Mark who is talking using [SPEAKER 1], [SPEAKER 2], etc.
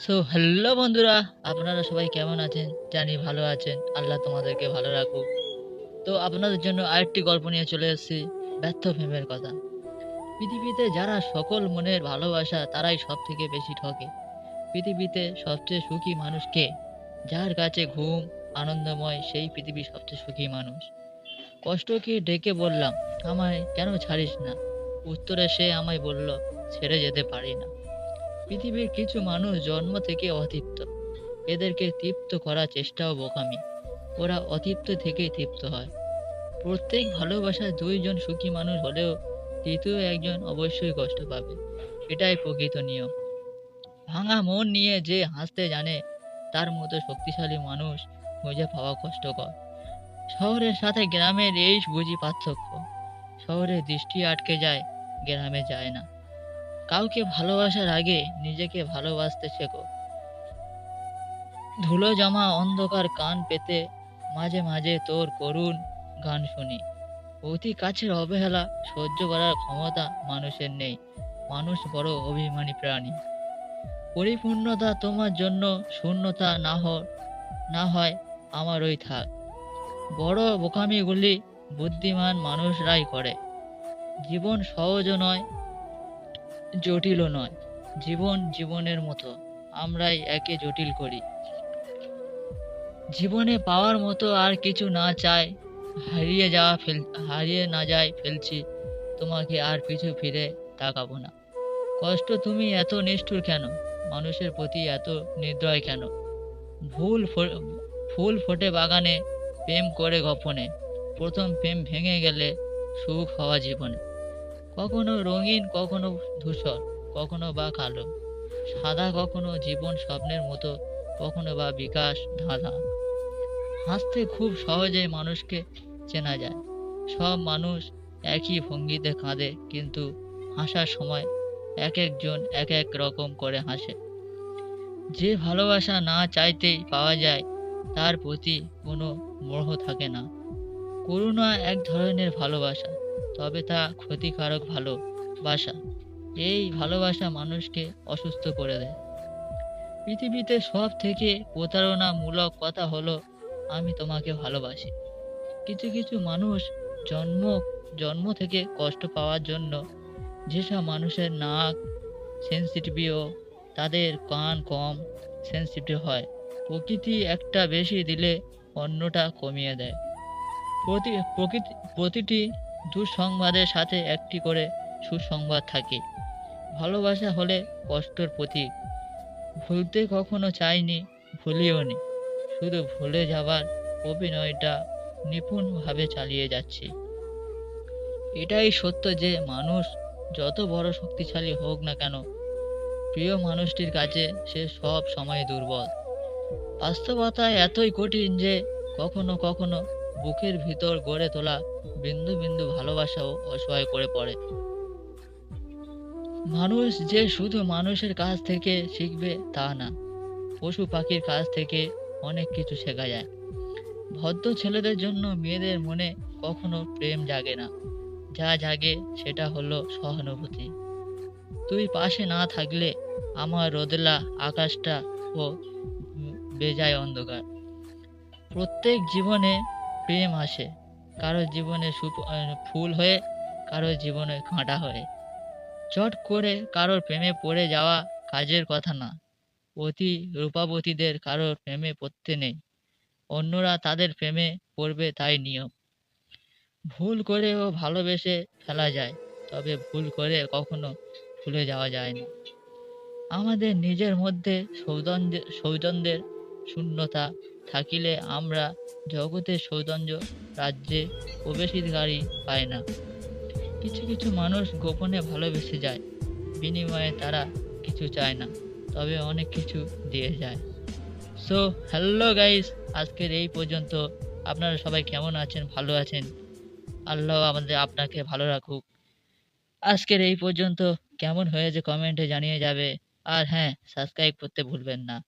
[SPEAKER 1] So hello বন্ধুরা, আপনারা সবাই কেমন আছেন? জানি ভালো আছেন। আল্লাহ তোমাদেরকে ভালো রাখুক। তো আপনাদের জন্য আরেকটি গল্প নিয়ে চলে এসেছি, ব্যর্থ প্রেমের কথা। পৃথিবীতে যারা সকল মনের ভালোবাসা তারাই সবথেকে বেশি ঠকে। পৃথিবীতে সবচেয়ে সুখী মানুষ কে? যার কাছে ঘুম আনন্দময়, সেই পৃথিবীর সবচেয়ে সুখী মানুষ। কষ্টকে ডেকে বললাম, আমায় কেন ছাড়িস না? উত্তরে সে আমায় বলল, ছেড়ে যেতে পারি না। পৃথিবীর কিছু মানুষ জন্ম থেকে অতৃপ্ত। এদেরকে তৃপ্ত করার চেষ্টাও বোকামি। ওরা অতৃপ্ত থেকেই তৃপ্ত হয়। প্রত্যেক ভালোবাসায় ২ জন সুখী মানুষ হলেও তৃতীয় একজন অবশ্যই কষ্ট পাবে। এটাই প্রকৃত নিয়ম। ভাঙা মন নিয়ে যে হাসতে জানে তার মতো শক্তিশালী মানুষ খুঁজে পাওয়া কষ্টকর। শহরের সাথে গ্রামের এই বুঝি পার্থক্য। শহরে দৃষ্টি আটকে যায়, গ্রামে যায় না। কাউকে ভালোবাসার আগে নিজেকে ভালোবাসতে শেখো। ধুলো জমা অন্ধকার কান পেতে মাঝে মাঝে তোর করুণ গান শুনি। অতি কাছের অবহেলা সহ্য করার ক্ষমতা মানুষের নেই। মানুষ বড় অভিমানী প্রাণী। পরিপূর্ণতা তোমার জন্য শূন্যতা না হয় আমারই থাক। বড় বোকামিগুলি বুদ্ধিমান মানুষরাই করে। জীবন সহজও নয়, জটিলও নয়। জীবন জীবনের মতো আমরাই একে জটিল করি। জীবনে পাওয়ার মতো আর কিছু না চাই, হারিয়ে না যাই ফেলছি তোমাকে, আর পিছু ফিরে তাকাবো না। কষ্ট তুমি এত নিষ্ঠুর কেন? মানুষের প্রতি এত নির্দয় কেন? ভুল ফো- ফুল ফোটে বাগানে, প্রেম করে গোপনে। প্রথম প্রেম ভেঙে গেলে সুখ হওয়া জীবনে। কখনো রঙিন, কখনো ধূসর, কখনো বা কালো। সাদা কখনো জীবন স্বপ্নের মতো, কখনো বা বিকাশ ধাঁধা। হাসতে খুব সহজেই মানুষকে চেনা যায়। সব মানুষ একই ভঙ্গিতে কাঁদে, কিন্তু হাসার সময় এক একজন এক এক রকম করে হাসে। যে ভালোবাসা না চাইতেই পাওয়া যায় তার প্রতি কোনো মোহ থাকে না। করুণা এক ধরনের ভালোবাসা, তবে তা ক্ষতিকারক ভালোবাসা। এই ভালোবাসা মানুষকে অসুস্থ করে দেয়। পৃথিবীতে সব থেকে প্রতারণামূলক কথা হলো, আমি তোমাকে ভালোবাসি। কিছু কিছু মানুষ জন্ম জন্ম থেকে কষ্ট পাওয়ার জন্য, যেসব মানুষের নাক সেনসিটিভও, তাদের কান কম সেনসিটিভ হয়। প্রকৃতি একটা বেশি দিলে অন্যটা কমিয়ে দেয়। প্রতিটি দুঃসংবাদের সাথে একটি করে সুসংবাদ থাকে। ভালোবাসা হলে কষ্টের প্রতীক। ভুলতে কখনো চাইনি, ভুলিওনি। শুধু ভুলে যাবার অভিনয়টা নিপুণভাবে চালিয়ে যাচ্ছি। এটাই সত্য যে মানুষ যত বড় শক্তিশালী হোক না কেন, প্রিয় মানুষটির কাছে সে সব সময় দুর্বল। বাস্তবতা এতই কঠিন যে কখনো কখনো বুকের ভিতর গড়ে তোলা বিন্দু বিন্দু ভালোবাসাও অসহায় করে পড়ে। মানুষ যে শুধু মানুষের কাছ থেকে শিখবে তা না, পশু পাখির কাছ থেকে অনেক কিছু শেখা যায়। ভদ্র ছেলেদের জন্য মেয়েদের মনে কখনো প্রেম জাগে না। যা জাগে সেটা হলো সহানুভূতি। তুই পাশে না থাকলে আমার রোদেলা আকাশটা ও বেজায় অন্ধকার। প্রত্যেক জীবনে প্রেম আসে, কারো জীবনে ফুল হয়ে, কারো জীবনে কাঁটা হয়ে। চট করে কারোর প্রেমে পড়ে যাওয়া কাজের কথা না। অতি রূপবতীদের কারোর প্রেমে পড়তে নেই। অন্যরা তাদের প্রেমে পড়বে, তাই নিয়ম। ভুল করেও ভালোবেসে ফেলা যায়, তবে ভুল করে কখনো ভুলে যাওয়া যায় না। আমাদের নিজের মধ্যে সৌজন্যের শূন্যতা থাকিলে আমরা জগতের সৌন্দর্য রাজ্যে প্রবেশাধিকারী পাই না। কিছু কিছু মানুষ গোপনে ভালোবেসে যায়, বিনিময়ে তারা কিছু চায় না, তবে অনেক কিছু দিয়ে যায়। সো হ্যালো গাইস, আজকের এই পর্যন্ত। আপনারা সবাই কেমন আছেন? ভালো আছেন? আল্লাহ আপনাকে ভালো রাখুক। আজকের এই পর্যন্ত। কেমন হয়েছে কমেন্টে জানিয়ে যাবে। আর হ্যাঁ, সাবস্ক্রাইব করতে ভুলবেন না।